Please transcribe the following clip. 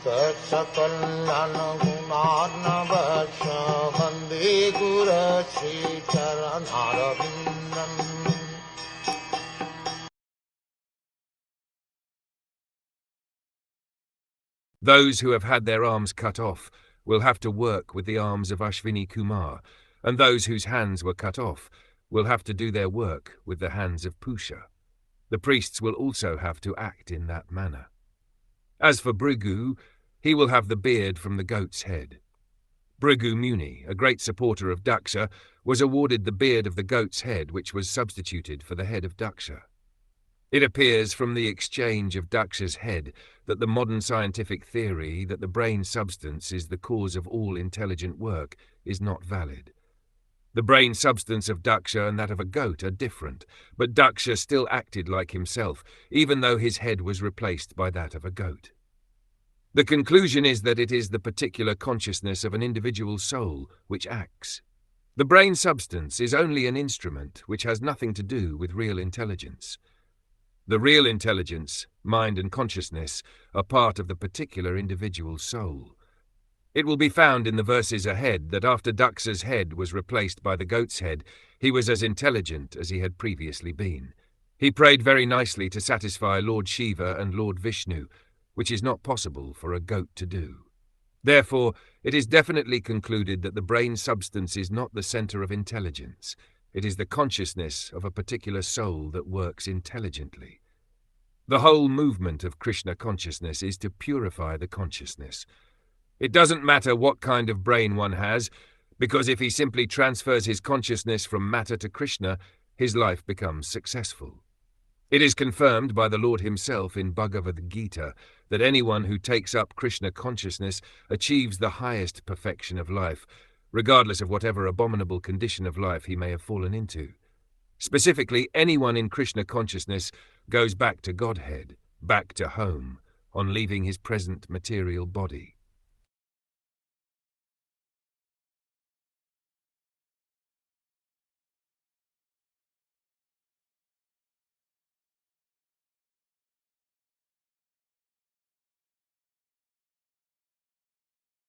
Saksakallan gunarnavasya Vande Guru Sri Charanarabindam. Those who have had their arms cut off will have to work with the arms of Ashvini Kumar, and those whose hands were cut off will have to do their work with the hands of Pusha. The priests will also have to act in that manner. As for Bhrigu, he will have the beard from the goat's head. Bhrigu Muni, a great supporter of Daksha, was awarded the beard of the goat's head, which was substituted for the head of Daksha. It appears from the exchange of Daksha's head that the modern scientific theory that the brain substance is the cause of all intelligent work is not valid. The brain substance of Daksha and that of a goat are different, but Daksha still acted like himself, even though his head was replaced by that of a goat. The conclusion is that it is the particular consciousness of an individual soul which acts. The brain substance is only an instrument which has nothing to do with real intelligence. The real intelligence, mind and consciousness, are part of the particular individual soul. It will be found in the verses ahead that after Daksha's head was replaced by the goat's head, he was as intelligent as he had previously been. He prayed very nicely to satisfy Lord Shiva and Lord Vishnu, which is not possible for a goat to do. Therefore, it is definitely concluded that the brain substance is not the center of intelligence. It is the consciousness of a particular soul that works intelligently. The whole movement of Krishna consciousness is to purify the consciousness. It doesn't matter what kind of brain one has, because if he simply transfers his consciousness from matter to Krishna, his life becomes successful. It is confirmed by the Lord himself in Bhagavad Gita that anyone who takes up Krishna consciousness achieves the highest perfection of life, regardless of whatever abominable condition of life he may have fallen into. Specifically, anyone in Krishna consciousness goes back to Godhead, back to home, on leaving his present material body.